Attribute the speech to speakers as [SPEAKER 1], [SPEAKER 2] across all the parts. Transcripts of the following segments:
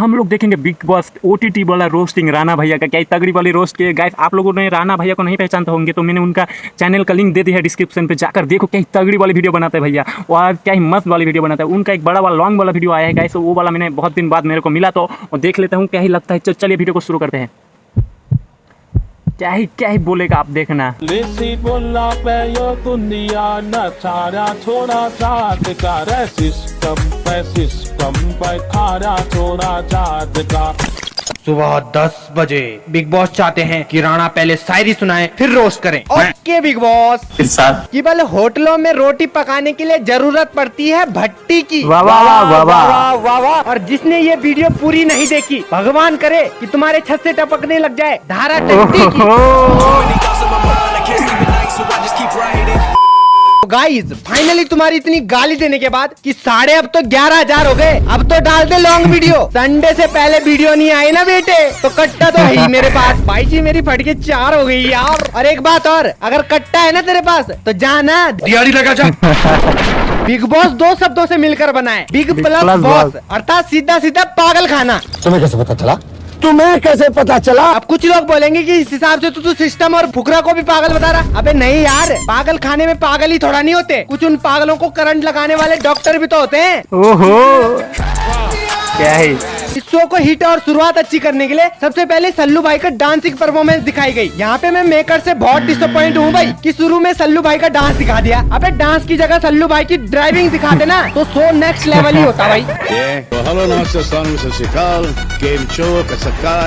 [SPEAKER 1] हम लोग देखेंगे बिग बॉस OTT वाला रोस्टिंग राणा भैया का। क्या ही तगड़ी वाली रोस्ट किए गाइस। आप लोगों ने राणा भैया को नहीं पहचानते होंगे तो मैंने उनका चैनल का लिंक दे दिया है डिस्क्रिप्शन पे, जाकर देखो क्या ही तगड़ी वाली वीडियो बनाते हैं भैया, और क्या ही मस्त वाली वीडियो बनाता है। उनका एक बड़ा वाला लॉन्ग वाला वीडियो आया है गाइस, वो वाला मैंने बहुत दिन बाद मेरे को मिला तो देख लेता हूँ क्या ही लगता है। चलिए वीडियो को शुरू करते हैं। क्या ही बोलेगा आप देखना।
[SPEAKER 2] सुबह 10 बजे बिग बॉस चाहते हैं कि राणा पहले शायरी सुनाए फिर रोस्ट करें। ओके बिग बॉस, कि पहले होटलों में रोटी पकाने के लिए जरूरत पड़ती है भट्टी की।
[SPEAKER 1] वाह वाह वाह वाह
[SPEAKER 2] वाह वाह। और जिसने ये वीडियो पूरी नहीं देखी, भगवान करे कि तुम्हारे छत से टपकने लग जाए धारा टंकी की। गाइस फाइनली तुम्हारी इतनी गाली देने के बाद कि साढ़े अब तो 11,000 हो गए, अब तो डाल दे लॉन्ग वीडियो। संडे से पहले वीडियो नहीं आई ना बेटे तो कट्टा तो है ही मेरे पास। भाई जी मेरी फटके 4 हो गई यार। और एक बात और, अगर कट्टा है ना तेरे पास तो जाना दिहाड़ी लगा जा। बिग बॉस 2 शब्दों से मिलकर बना है, बिग प्लस बॉस, अर्थात सीधा सीधा पागल खाना।
[SPEAKER 3] तुम्हें कैसे पता चला? तुम्हें कैसे पता चला?
[SPEAKER 2] अब कुछ लोग बोलेंगे कि इस हिसाब से तो तू सिस्टम और फुकरा को भी पागल बता रहा। अबे नहीं यार, पागल खाने में पागल ही थोड़ा नहीं होते, कुछ उन पागलों को करंट लगाने वाले डॉक्टर भी तो होते हैं।
[SPEAKER 1] ओहो क्या है।
[SPEAKER 2] इस शो को हिट और शुरुआत अच्छी करने के लिए सबसे पहले सल्लू भाई का डांसिंग परफॉर्मेंस दिखाई गई। यहाँ पे मैं मेकर से बहुत डिसअपॉइंट हूँ भाई कि शुरू में सल्लू भाई का डांस दिखा दिया। अबे डांस की जगह सल्लू भाई की ड्राइविंग दिखा देना तो शो नेक्स्ट लेवल ही होता भाई।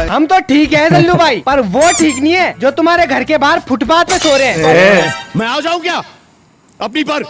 [SPEAKER 2] हम तो ठीक है सल्लू भाई, पर वो ठीक नहीं है जो तुम्हारे घर के बाहर फुटपाथ पे सो रहे हैं।
[SPEAKER 3] मैं आ जाऊँ क्या अपनी पर?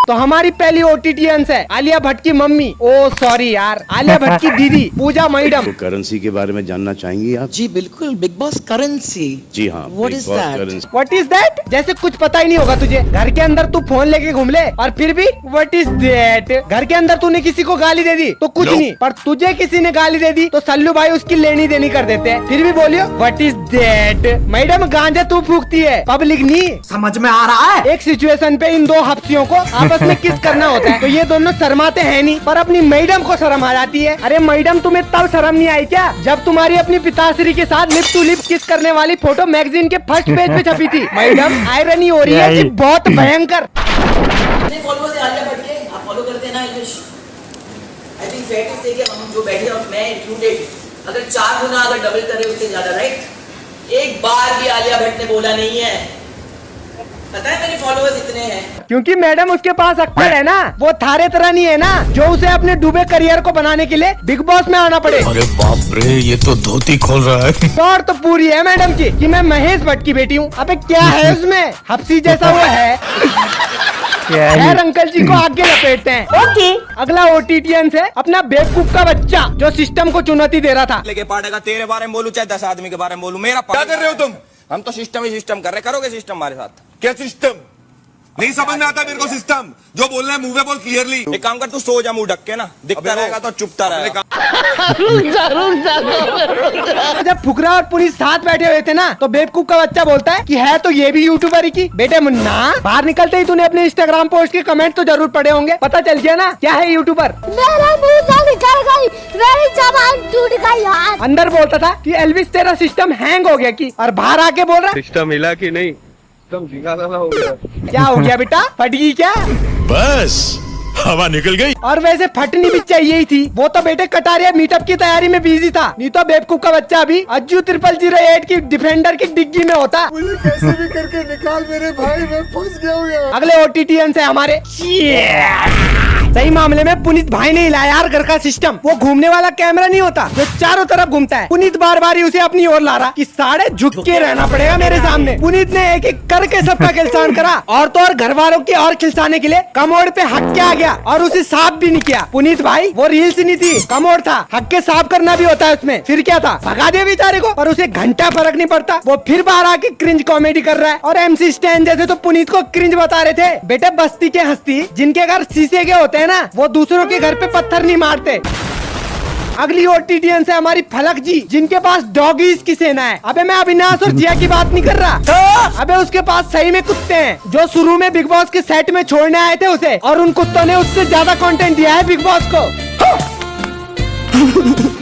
[SPEAKER 2] तो हमारी पहली OTTians है आलिया भट्ट की मम्मी, ओ सॉरी यार, आलिया भट्ट की दीदी पूजा मैडम।
[SPEAKER 4] तो करेंसी के बारे में जानना चाहेंगी आप?
[SPEAKER 5] जी बिल्कुल, बिग बॉस करेंसी।
[SPEAKER 4] जी हाँ।
[SPEAKER 5] What is that?
[SPEAKER 2] What is that? जैसे कुछ पता ही नहीं होगा तुझे। घर के अंदर तू फोन लेके घूम ले और फिर भी व्हाट इज दैट? घर के अंदर तूने किसी को गाली दे दी तो कुछ नहीं, पर तुझे किसी ने गाली दे दी तो सल्लू भाई उसकी लेनी देनी कर देते हैं, फिर भी बोलियो व्हाट इज दैट? मैडम गांजा तू फूकती है, पब्लिक नहीं।
[SPEAKER 5] समझ में आ रहा है?
[SPEAKER 2] एक सिचुएशन पे इन दो हफ्सियों को आपस में किस करना होता है तो ये दोनों शर्माते हैं नहीं, पर अपनी मैडम को शर्म आ जाती है। अरे मैडम तुम्हें तब शर्म नहीं आई क्या जब तुम्हारी अपनी पिताश्री के साथ लिप टू लिप किस करने वाली फोटो मैगजीन के फर्स्ट पेज पे छपी थी। मैडम आयरनी हो रही है कि बहुत भयंकर।
[SPEAKER 6] फॉलोअर्स आलिया भट्ट के आप फॉलो करते हैं ना English. I think fair to say कि हम जो बैठे और मैं इंक्लूडेड, अगर 4 गुना अगर डबल करे उससे ज्यादा, राइट? एक बार भी आलिया भट्ट ने बोला नहीं है। पता है मेरे फॉलोअर्स इतने हैं
[SPEAKER 2] क्योंकि मैडम उसके पास अक्कल है ना, वो थारे तरह नहीं है ना जो उसे अपने डूबे करियर को बनाने के लिए बिग बॉस में आना पड़े।
[SPEAKER 3] अरे बाप रे, ये तो धोती खोल रहा है।
[SPEAKER 2] और तो पूरी है मैडम की कि मैं महेश भट्ट की बेटी हूँ। अबे क्या है उसमें, हफ्सी जैसा वो है। खैर अंकल जी को आगे लपेटते हैं। ओके अगला OTTians है अपना बेवकूफ का बच्चा जो सिस्टम को चुनौती दे रहा था।
[SPEAKER 7] लेके पाटेगा, तेरे बारे में बोलूं चाहे 10 आदमी के बारे में बोलूं, मेरा क्या कर रहे हो तुम? हम तो सिस्टम ही सिस्टम कर रहे, करोगे सिस्टम हमारे साथ?
[SPEAKER 8] क्या सिस्टम? नहीं समझ में आता मेरे को सिस्टम। जो बोलना है मुंह पे बोल क्लियरली।
[SPEAKER 7] एक काम कर, तू सो जा मुंह ढक के ना, दिखता रहेगा तो चुपता रहेगा।
[SPEAKER 2] जब फुकरा और पुलिस साथ बैठे हुए थे ना तो बेवकूफ का बच्चा बोलता है कि है तो ये भी यूट्यूबर ही की। बेटे मुन्ना, बाहर निकलते ही तूने अपने इंस्टाग्राम पोस्ट के कमेंट तो जरूर पढ़े होंगे, पता चल गया ना क्या है यूट्यूबर।
[SPEAKER 9] मेरा मुंह से निकल गई, मेरी जबान टूट गई यार।
[SPEAKER 2] अंदर बोलता था कि एल्विस तेरा सिस्टम हैंग हो गया की, और बाहर आके बोल रहा
[SPEAKER 8] सिस्टम हिला कि नहीं, सिस्टम झिंगाला हो गया।
[SPEAKER 2] क्या हो गया बेटा, फट गई क्या?
[SPEAKER 3] बस हवा निकल गई।
[SPEAKER 2] और वैसे फटनी भी चाहिए ही थी, वो तो बेटे कटारिया मीटअप की तैयारी में बिजी था, नहीं तो बेवकूफ का बच्चा अभी अज्जू 0008 की डिफेंडर की डिग्गी में होता।
[SPEAKER 8] मुझे कैसे भी करके निकाल मेरे भाई, मैं फंस गया हूँ यार।
[SPEAKER 2] अगले OTTians है हमारे। सही मामले में पुनीत भाई ने हिलाया यार घर का सिस्टम। वो घूमने वाला कैमरा नहीं होता जो चारों तरफ घूमता है, पुनीत बार बार ही उसे अपनी ओर ला रहा कि साढ़े झुक के रहना पड़ेगा मेरे सामने। पुनीत ने एक एक करके सबका खिलसान करा और तो और घर वालों की और खिलसाने के लिए कमोड पे हक के आ गया और उसे साफ भी नहीं किया। पुनीत भाई वो रील्स नहीं थी, कमोड था, हक के साफ करना भी होता है उसमें। फिर क्या था, भगा दिया बेचारे को, और उसे घंटा फर्क नहीं पड़ता। वो फिर बाहर आके क्रिंज कॉमेडी कर रहा है और MC स्टैन जैसे तो पुनीत को क्रिंज बता रहे थे। बेटे बस्ती के हस्ती जिनके घर शीशे के होते हैं ना, वो दूसरों के घर पे पत्थर नहीं मारते। अगली OTTians है हमारी फलक जी, जिनके पास डॉगीज की सेना है। अबे मैं अविनाश और जिया की बात नहीं कर रहा, अबे उसके पास सही में कुत्ते हैं जो शुरू में बिग बॉस के सेट में छोड़ने आए थे उसे, और उन कुत्तों ने उससे ज्यादा कंटेंट दिया है बिग बॉस को।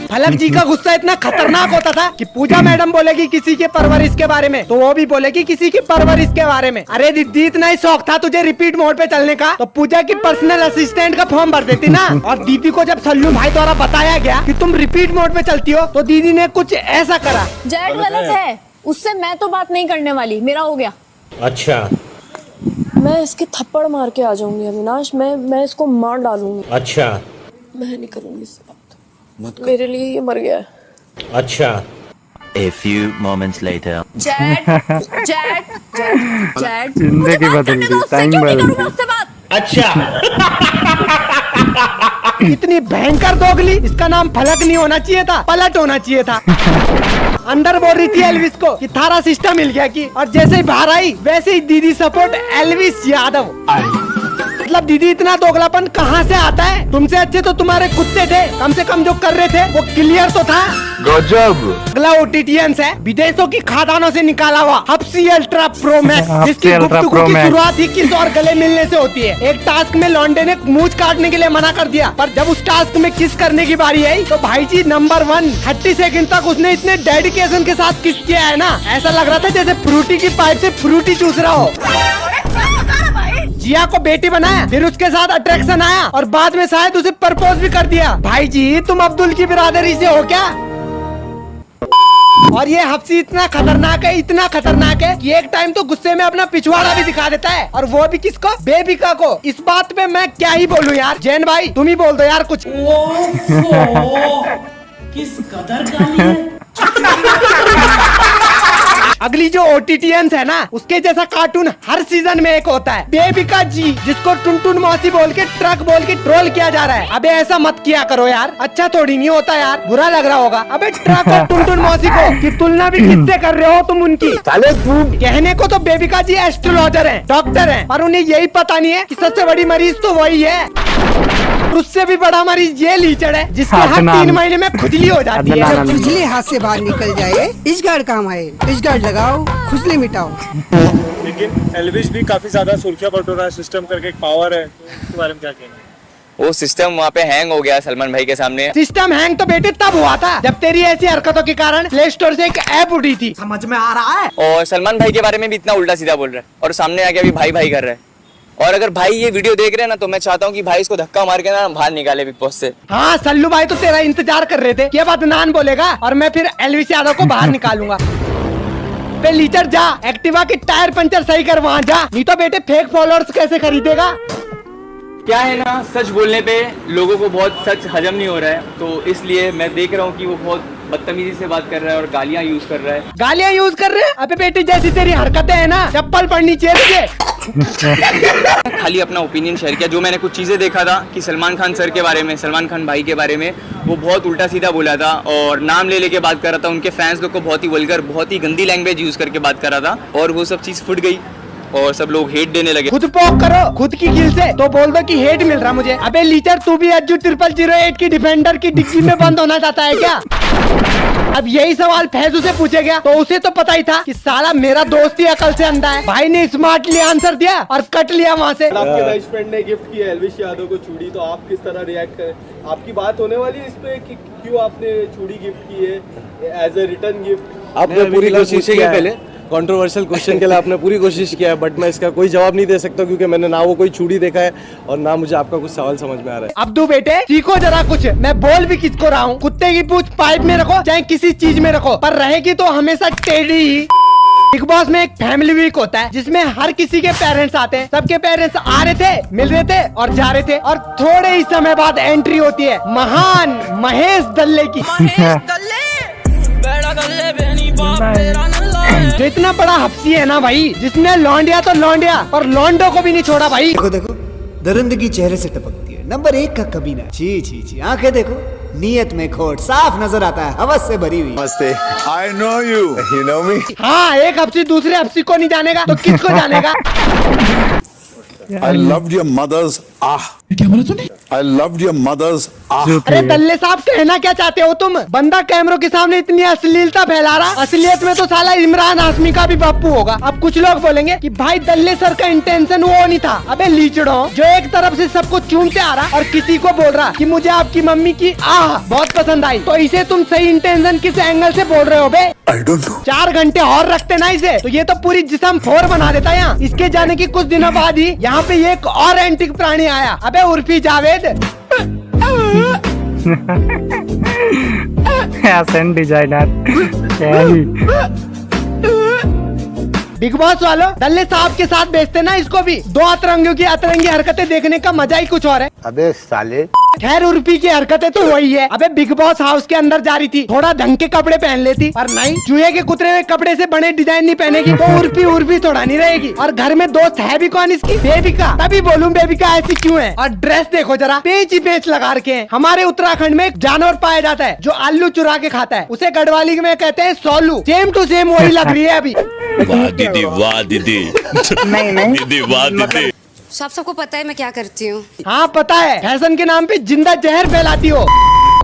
[SPEAKER 2] फलक जी का गुस्सा इतना खतरनाक होता था कि पूजा मैडम बोलेगी किसी के परवरिश के बारे में तो वो भी बोलेगी किसी की परवरिश के बारे में। अरे दीदी इतना ही शौक था तुझे रिपीट मोड पे चलने का तो पूजा की पर्सनल असिस्टेंट का फॉर्म भर देती ना। और दीदी को जब सल्लू भाई द्वारा बताया गया कि तुम रिपीट मोड पे चलती हो तो दीदी ने कुछ ऐसा करा।
[SPEAKER 9] जेड गलत है, उससे मैं तो बात नहीं करने वाली, मेरा हो गया।
[SPEAKER 3] अच्छा
[SPEAKER 9] मैं इसके थप्पड़ मार के आ जाऊंगी अविनाश, मैं इसको मार डालूंगी।
[SPEAKER 3] अच्छा
[SPEAKER 9] मैं नहीं करूंगी इस बात, मेरे लिए ये मर गया है।
[SPEAKER 3] अच्छा
[SPEAKER 10] A few moments later.
[SPEAKER 9] Z Z Z Z
[SPEAKER 1] जिंदगी बदल गई, टाइम बदल गई।
[SPEAKER 9] उससे बात
[SPEAKER 2] इतनी भयंकर दोगली, इसका नाम फलक नहीं होना चाहिए था, पलट होना चाहिए था। अंदर बोल रही थी एल्विस को कि थारा सिस्टम मिल गया की, और जैसे ही बाहर आई वैसे ही दीदी सपोर्ट एल्विस यादव। मतलब दीदी इतना दोगलापन कहाँ से आता है? तुमसे अच्छे तो तुम्हारे कुत्ते थे, कम से कम जो कर रहे थे वो क्लियर तो था।
[SPEAKER 3] गजब।
[SPEAKER 2] अगला ओटीटीएंस है विदेशों की खादानों से निकाला हुआ हप्सी अल्ट्रा प्रो मैक्स, जिसकी
[SPEAKER 1] अल्ट्रा
[SPEAKER 2] गुफ्तगू
[SPEAKER 1] प्रो
[SPEAKER 2] की
[SPEAKER 1] मैक्स।
[SPEAKER 2] शुरुआत ही किस और गले मिलने से होती है। एक टास्क में लॉन्डे ने मूंछ काटने के लिए मना कर दिया, पर जब उस टास्क में किस करने की बारी आई तो भाई जी नंबर 1 30 सेकंड तक उसने इतने डेडिकेशन के साथ किस किया है ना, ऐसा लग रहा था जैसे फ्रूटी की पाइप से फ्रूटी चूस रहा हो। जिया को बेटी बनाया, फिर उसके साथ अट्रैक्शन आया और बाद में शायद उसे प्रपोज भी कर दिया। भाई जी तुम अब्दुल की बिरादरी से हो क्या? और ये हफ्सी इतना खतरनाक है, इतना खतरनाक है कि एक टाइम तो गुस्से में अपना पिछवाड़ा भी दिखा देता है, और वो भी किसको? बेबिका को। इस बात पे मैं क्या ही बोलूं यार। जैन भाई तुम ही बोल दो यार कुछ।
[SPEAKER 6] किस कदर गाली है।
[SPEAKER 2] अगली जो ओटीटीएंस है ना, उसके जैसा कार्टून हर सीजन में एक होता है, बेबिका जी, जिसको टुनटुन मौसी बोल के ट्रक बोल के ट्रोल किया जा रहा है। अबे ऐसा मत किया करो यार, अच्छा थोड़ी नहीं होता यार, बुरा लग रहा होगा। अबे ट्रक और टुनटुन मौसी को की तुलना भी किससे कर रहे हो तुम उनकी? कहने को तो बेबिका जी एस्ट्रोलॉजर हैं, डॉक्टर हैं, पर उन्हें यही पता नहीं है कि सबसे बड़ी मरीज तो वही है। उससे भी बड़ा मरीज ये लीचड़ है जिसके हर 3 महीने में खुजली हो जाती है।
[SPEAKER 11] खुजली हाथ से बाहर निकल जाए, इस गार्ड काम आए, इस गार्ड लगाओ, खुजली मिटाओ।
[SPEAKER 12] लेकिन एल्विस भी काफी ज्यादा सुर्खियां बटोरा सिस्टम करके एक पावर है, उसके बारे में क्या कहना है?
[SPEAKER 7] वो सिस्टम वहाँ पे हैंग हो गया सलमान भाई के सामने।
[SPEAKER 2] सिस्टम हैंग तो बेटे तब हुआ था जब तेरी ऐसी हरकतों के कारण प्ले स्टोर से एक ऐप उठी थी।
[SPEAKER 5] समझ में आ रहा है।
[SPEAKER 7] और सलमान भाई के बारे में भी इतना उल्टा सीधा बोल रहा है, और सामने आके अभी भाई भाई कर रहा है। और अगर भाई ये वीडियो देख रहे हैं ना, तो मैं चाहता हूँ कि भाई इसको धक्का मार के ना बाहर निकाले बिग बॉस से।
[SPEAKER 2] हाँ सल्लू भाई तो तेरा इंतजार कर रहे थे कि अब अदनान बोलेगा और मैं फिर एल्विस यादव को बाहर निकालूंगा। बे लीचर जा, एक्टिवा की टायर पंचर सही कर वहाँ जा, नहीं तो बेटे फेक फॉलोअर्स कैसे खरीदेगा?
[SPEAKER 7] क्या है ना, सच बोलने पे लोगों को बहुत सच हजम नहीं हो रहा है, तो इसलिए मैं देख रहा हूँ कि वो बहुत बदतमीजी से बात कर रहा है और गालियाँ यूज कर रहा है।
[SPEAKER 2] गालियाँ यूज कर रहे हैं? अबे बेटे जैसी तेरी हरकतें है ना, चप्पल पड़नी चाहिए तुझे।
[SPEAKER 7] खाली अपना ओपिनियन शेयर किया, जो मैंने कुछ चीजें देखा था कि सलमान खान सर के बारे में, सलमान खान भाई के बारे में वो बहुत उल्टा सीधा बोला था, और नाम ले लेके बात कर रहा था, उनके फैंस लोग को बहुत ही वल्गर, बहुत ही गंदी लैंग्वेज यूज करके बात कर रहा था, और वो सब चीज फुट गई और सब लोग हेट देने लगे।
[SPEAKER 2] खुद पोक करो खुद की गिल से, तो बोल दो कि हेट मिल रहा मुझे। अबे लीचर तू भी अज्जू 0008 की डिफेंडर की डिग्गी में बंद होना चाहता है क्या? अब यही सवाल फैजू से पूछे गया तो उसे तो पता ही था कि साला मेरा दोस्त ही अकल से अंधा है। भाई ने स्मार्टली आंसर दिया और कट लिया वहाँ से।
[SPEAKER 12] आपके बेस्ट फ्रेंड ने गिफ्ट किया एल्विस यादव को चूड़ी, तो आप किस तरह रिएक्ट करें? आपकी बात होने वाली है इस पे कि क्यों आपने चूड़ी गिफ्ट की है एज ए रिटर्न गिफ्ट?
[SPEAKER 13] आपने पूरी कोशिश की है, पहले कंट्रोवर्शियल क्वेश्चन के लिए आपने पूरी कोशिश किया है, बट मैं इसका कोई जवाब नहीं दे सकता क्योंकि मैंने ना वो कोई चूड़ी देखा है और ना मुझे आपका कुछ सवाल समझ में आ रहा है।
[SPEAKER 2] अब्दू बेटे सीखो जरा कुछ, मैं बोल भी किसको रहा हूँ। कुत्ते की पूंछ पाइप में रखो चाहे किसी चीज में रखो, पर रहेगी तो हमेशा टेढ़ी ही। बिग बॉस में एक फैमिली वीक होता है जिसमें हर किसी के पेरेंट्स आते हैं। सबके पेरेंट्स आ रहे थे, मिल रहे थे और जा रहे थे, और थोड़े ही समय बाद एंट्री होती है महान महेश दल्ले की। जो इतना बड़ा हफ्सी है ना भाई, जिसने लौंडिया तो लौंडिया और लौंडो को भी नहीं छोड़ा भाई।
[SPEAKER 11] देखो देखो दरिंदगी चेहरे से टपकती है, नंबर 1 का कभी ना। छी छी छी, आंखें देखो, नीयत में खोट साफ नजर आता है, हवस से भरी हुई।
[SPEAKER 3] नमस्ते, आई नो यू नो मी।
[SPEAKER 2] हाँ, एक हफ्सी दूसरे हफ्सी को नहीं जानेगा तो किसको जानेगा?
[SPEAKER 3] I loved your mother's क्या बोला तूने? I loved your mother's
[SPEAKER 2] अरे दल्ले साहब कहना क्या चाहते हो तुम? बंदा कैमरों के सामने इतनी अश्लीलता फैला रहा, असलियत में तो साला इमरान हाशमी का भी बापू होगा। अब कुछ लोग बोलेंगे कि भाई दल्ले सर का इंटेंशन वो नहीं था। अबे लीचड़ो, जो एक तरफ से सबको चूमते आ रहा और किसी को बोल रहा कि मुझे आपकी मम्मी की बहुत पसंद आई, तो इसे तुम सही इंटेंशन किस एंगल से बोल रहे हो बे?
[SPEAKER 3] I don't know.
[SPEAKER 2] 4 घंटे और रखते ना इसे, तो ये तो पूरी जिस्म फोर बना देता है यहाँ। इसके जाने की कुछ दिनों बाद ही यहाँ पे ये एक और एंटिक प्राणी आया। अबे Urfi Javed,
[SPEAKER 1] fashion designer.
[SPEAKER 2] Big boss वालों, दल्ले साहब के साथ बेचते ना इसको भी। 2 अतरंगियों की अतरंगी हरकतें देखने का मजा ही कुछ और है।
[SPEAKER 4] अबे साले,
[SPEAKER 2] खैर उर्फी की हरकतें तो वही है। अबे बिग बॉस हाउस के अंदर जा रही थी, थोड़ा ढंग के कपड़े पहन लेती, पर नहीं, चूहे के कुतरे हुए कपड़े से बने डिजाइन नहीं पहनेगी तो उर्फी थोड़ा नहीं रहेगी। और घर में दोस्त है भी कौन इसकी? बेबिका। तभी बोलूं बेबिका ऐसी क्यों है। और ड्रेस देखो जरा, पेच ही पेच लगा रखे हैं। हमारे उत्तराखंड में एक जानवर पाया जाता है जो आलू चुरा के खाता है, उसे गढ़वाली में कहते हैं सोलू। सेम टू सेम वही लग रही है अभी।
[SPEAKER 3] वाह दीदी, वाह दीदी।
[SPEAKER 9] नहीं
[SPEAKER 3] दीदी, वाह दीदी।
[SPEAKER 9] सबको पता है मैं क्या करती हूँ।
[SPEAKER 2] हाँ पता है, फैशन के नाम पे जिंदा जहर फैलाती हो।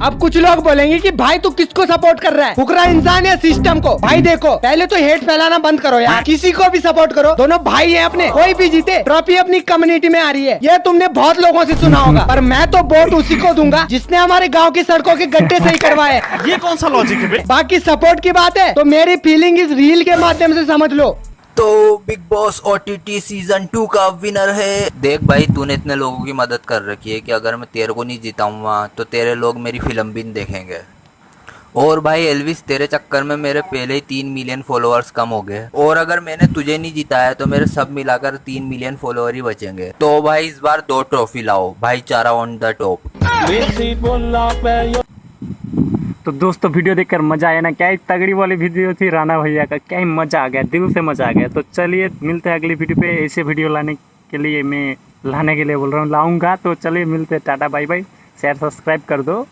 [SPEAKER 2] अब कुछ लोग बोलेंगे कि भाई तू किसको सपोर्ट कर रहा है, फुकरा इंसान या सिस्टम को? भाई देखो, पहले तो हेट फैलाना बंद करो यार, किसी को भी सपोर्ट करो, दोनों भाई हैं अपने। कोई भी जीते, ट्रॉफी अपनी कम्युनिटी में आ रही है, ये तुमने बहुत लोगों से सुना होगा, पर मैं तो वोट उसी को दूंगा जिसने हमारे गाँव की सड़कों के गड्ढे सही करवाए।
[SPEAKER 12] ये कौन सा लॉजिक है बे?
[SPEAKER 2] बाकी सपोर्ट की बात है तो मेरी फीलिंग इस रील के माध्यम से समझ लो।
[SPEAKER 6] तो बिग बॉस OTT सीजन 2 का विनर है। देख भाई, तूने इतने लोगों की मदद कर रखी है कि अगर मैं तेरे को नहीं जिताऊंगा तो तेरे लोग मेरी फिल्म भी नहीं देखेंगे। और भाई एल्विस, तेरे चक्कर में मेरे पहले ही 3 मिलियन फॉलोअर्स कम हो गए, और अगर मैंने तुझे नहीं जिताया तो मेरे सब मिलाकर 3 मिलियन फॉलोअर ही बचेंगे। तो भाई इस बार 2 ट्रॉफी लाओ, भाईचारा ऑन द टॉप।
[SPEAKER 1] तो दोस्तों वीडियो देखकर मजा आया ना? क्या ही तगड़ी वाली वीडियो थी राणा भैया का, क्या ही मजा आ गया, दिल से मजा आ गया। तो चलिए मिलते हैं अगली वीडियो पे। ऐसे वीडियो लाने के लिए मैं बोल रहा हूँ, लाऊंगा। तो चलिए मिलते हैं, tata bye bye. Share subscribe कर दो।